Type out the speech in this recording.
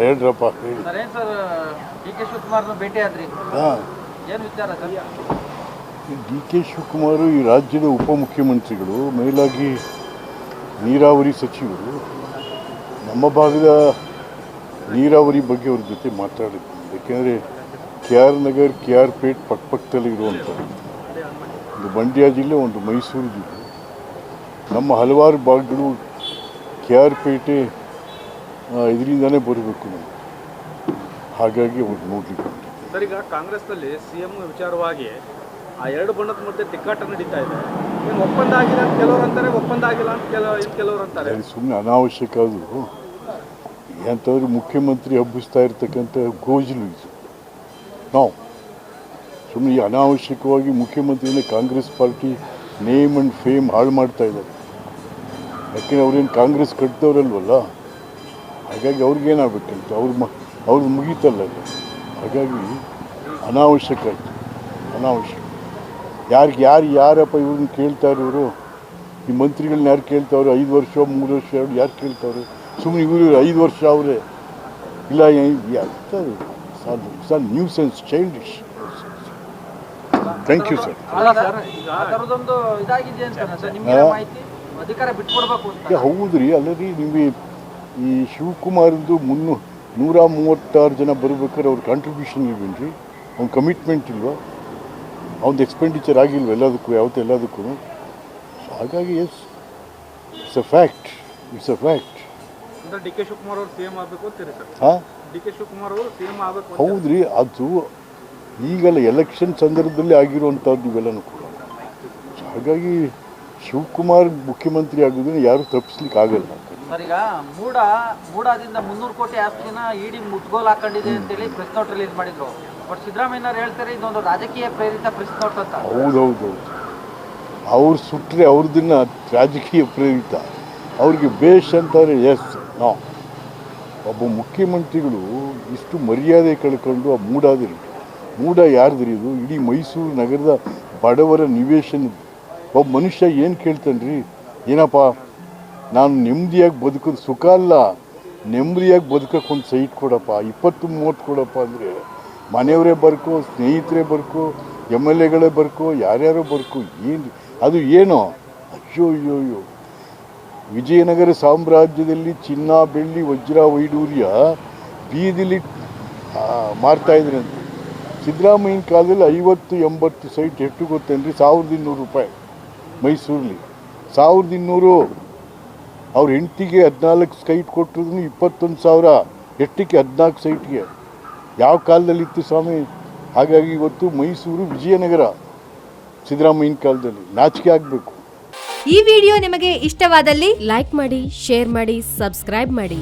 ಹೇಳ್ರಪ್ಪ. Sir ಏನು sir D K ಶಿವಕುಮಾರ್ನ ಭೇಟಿ ಆದ್ರಿ, ಏನು ವಿಚಾರ ಸರ್? ಡಿ ಕೆ ಶಿವಕುಮಾರ್ ಈ ರಾಜ್ಯದ ಉಪಮುಖ್ಯಮಂತ್ರಿಗಳು, ಮೇಲಾಗಿ ನೀರಾವರಿ ಸಚಿವರು. ನಮ್ಮ ಭಾಗದ ನೀರಾವರಿ ಬಗ್ಗೆ ಅವ್ರ ಜೊತೆ ಮಾತಾಡಿದ್ವಿ. ಯಾಕೆಂದರೆ ಕೆ ಆರ್ ನಗರ್, ಕೆ ಆರ್ ಪೇಟ್ ಪಕ್ಕದಲ್ಲಿ ಇರುವಂಥದ್ದು. ಒಂದು ಮಂಡ್ಯ ಜಿಲ್ಲೆ, ಒಂದು ಮೈಸೂರು ಜಿಲ್ಲೆ. ನಮ್ಮ ಹಲವಾರು ಭಾಗಗಳು ಕೆ ಆರ್ ಪೇಟೆ ಇದರಿಂದನೇ ಬರಬೇಕು ನಾವು. ಹಾಗಾಗಿ ಅವ್ರು ನೋಡಲಿಕ್ಕೆ ಸರ್, ಈಗ ಕಾಂಗ್ರೆಸ್ನಲ್ಲಿ CM ವಿಚಾರವಾಗಿ ಆ ಎರಡು ಬಣ್ಣದ ಮಧ್ಯೆ ತಿಕ್ಕಾಟ ನಡೀತಾ ಇದೆ. ಏನು ಒಪ್ಪಂದ ಆಗಿಲ್ಲ ಅಂತ ಕೆಲವರು ಅಂತಾರೆ, ಒಪ್ಪಂದ ಆಗಿಲ್ಲ ಅಂತ ಕೆಲವರು ಅಂತಾರೆ. ಸುಮ್ಮನೆ ಅನಾವಶ್ಯಕ. ಅದು ಎಂಥವ್ರು ಮುಖ್ಯಮಂತ್ರಿ ಹಬ್ಬಿಸ್ತಾ ಇರ್ತಕ್ಕಂಥ ಗೋಜಲು ಇದು. ನಾವು ಸುಮ್ಮನೆ ಅನಾವಶ್ಯಕವಾಗಿ ಮುಖ್ಯಮಂತ್ರಿನ Congress party name and fame ಹಾಳು ಮಾಡ್ತಾ ಇದ್ದಾರೆ. ಯಾಕೆಂದರೆ ಅವ್ರೇನು ಕಾಂಗ್ರೆಸ್ ಕಟ್ಟಿದವರಲ್ವಲ್ಲ, ಹಾಗಾಗಿ ಅವ್ರಿಗೇನಾಗಬೇಕಂತ ಅವ್ರದ್ದು ಮುಗೀತಲ್ಲ. ಹಾಗಾಗಿ ಅನಾವಶ್ಯಕ ಆಯಿತು, ಅನಾವಶ್ಯಕ. ಯಾರಪ್ಪ ಇವ್ರನ್ನ ಕೇಳ್ತಾ ಇರೋರು? ಈ ಮಂತ್ರಿಗಳನ್ನ ಯಾರು ಕೇಳ್ತಾವ್ರೆ? 5 ವರ್ಷ 3 ವರ್ಷ ಯಾರು ಕೇಳ್ತಾವ್ರೆ? ಸುಮ್ಮನೆ ಇವರು 5 ವರ್ಷ ಅವರೇ ಇಲ್ಲ. News and childish. Thank you sir. ಹೌದ್ರಿ, ಅಲ್ಲರಿ ನಿಮಗೆ ಈ ಶಿವಕುಮಾರ್ದು 136 ಜನ ಬರ್ಬೇಕಾದ್ರೆ ಅವ್ರ ಕಾಂಟ್ರಿಬ್ಯೂಷನ್ ಇಲ್ವೇನ್ರಿ? ಅವ್ನ ಕಮಿಟ್ಮೆಂಟ್ ಇಲ್ವಾ? ಅವ್ನದ್ದು ಎಕ್ಸ್ಪೆಂಡಿಚರ್ ಆಗಿಲ್ವ ಎಲ್ಲದಕ್ಕೂ? ಹಾಗಾಗಿ it's a fact. D K Shivakumar ಅವರು CM ಆಗಬೇಕು ಅಂತೀರಿ ಸರ್? ಡಿ ಕೆ ಶಿವಕುಮಾರ್ ಅವರು CM ಆಗಬೇಕು. ಹೌದ್ರಿ, ಅದು ಈಗಲ್ಲ ಎಲೆಕ್ಷನ್ ಸಂದರ್ಭದಲ್ಲಿ ಆಗಿರುವಂಥದ್ದು ಇವೆಲ್ಲನೂ ಕೂಡ. ಹಾಗಾಗಿ ಶಿವಕುಮಾರ್ ಮುಖ್ಯಮಂತ್ರಿ ಆಗೋದನ್ನು ಯಾರು ತಪ್ಪಿಸ್ಲಿಕ್ಕೆ ಆಗಲ್ಲ. ಸರ್, ಈಗ ಮೂಡಾದಿಂದ 300 ಕೋಟಿ ಆಸ್ತಿನ ಇಡಿ ಮುಟ್ಗೋಲ್ ಹಾಕೊಂಡಿದೆ ಅಂತೇಳಿ ಪ್ರೆಸ್ ನೋಟ್ ರಿಲೀಸ್ ಮಾಡಿದ್ರು. ಬಟ್ ಸಿದ್ದರಾಮಯ್ಯನವ್ರು ಹೇಳ್ತಾರೆ ಇದೊಂದು ರಾಜಕೀಯ ಪ್ರೇರಿತ ಪ್ರೆಸ್ ನೋಟ್ ಅಂತ. ಹೌದೌದು, ಅವ್ರು ಸುಟ್ಟರೆ ಅವ್ರದನ್ನ ರಾಜಕೀಯ ಪ್ರೇರಿತ, ಅವ್ರಿಗೆ ಬೇಷ್ ಅಂತಾರೆ. ಎಸ್, ನಾವು ಒಬ್ಬ ಮುಖ್ಯಮಂತ್ರಿಗಳು ಇಷ್ಟು ಮರ್ಯಾದೆ ಕಳ್ಕೊಂಡು ಆ ಮೂಡ ಯಾರ್ದ್ರಿ ಇದು? ಇಡೀ ಮೈಸೂರು ನಗರದ ಬಡವರ ನಿವೇಶನ. ಒಬ್ಬ ಮನುಷ್ಯ ಏನು ಕೇಳ್ತಾನ್ರಿ? ಏನಪ್ಪ, ನಾನು ನೆಮ್ಮದಿಯಾಗಿ ಬದುಕೋದು ಸುಖ ಅಲ್ಲ, ನೆಮ್ಮದಿಯಾಗಿ ಬದುಕೋಕೆ ಒಂದು ಸೈಟ್ ಕೊಡಪ್ಪ, 20-30 ಕೊಡಪ್ಪ ಅಂದರೆ ಮನೆಯವರೇ ಬರ್ಕೋ, ಸ್ನೇಹಿತರೇ ಬರ್ಕೋ, MLAಗಳೇ ಬರ್ಕೋ, ಯಾರ್ಯಾರೋ ಬರ್ಕೋ. ಅದು ಏನೋ? ಅಯ್ಯೋ, ವಿಜಯನಗರ ಸಾಮ್ರಾಜ್ಯದಲ್ಲಿ ಚಿನ್ನ, ಬೆಳ್ಳಿ, ವಜ್ರ, ವೈಡೂರ್ಯ ಬೀದಿಲಿ ಮಾರ್ತಾಯಿದ್ರಂತೆ. ಸಿದ್ದರಾಮಯ್ಯನ ಕಾಲದಲ್ಲಿ 50-80 ಸೈಟ್ ಎಷ್ಟು ಗೊತ್ತೇನ್ರಿ? 1200 ರೂಪಾಯಿ ಮೈಸೂರಲ್ಲಿ. 1200. ಅವ್ರ ಹೆಂಡತಿಗೆ 14 ಸೈಟ್ ಕೊಟ್ಟಿದ್ರು 21,000. ಎಷ್ಟಕ್ಕೆ? 14 ಸೈಟ್ಗೆ. ಯಾವ ಕಾಲದಲ್ಲಿ ಇತ್ತು ಸ್ವಾಮಿ? ಹಾಗಾಗಿ ಇವತ್ತು ಮೈಸೂರು ವಿಜಯನಗರ ಸಿದ್ದರಾಮಯ್ಯನ ಕಾಲದಲ್ಲಿ. ನಾಚಿಕೆ ಆಗಬೇಕು. ಈ ವಿಡಿಯೋ ನಿಮಗೆ ಇಷ್ಟವಾದಲ್ಲಿ ಲೈಕ್ ಮಾಡಿ, ಶೇರ್ ಮಾಡಿ, ಸಬ್ಸ್ಕ್ರೈಬ್ ಮಾಡಿ.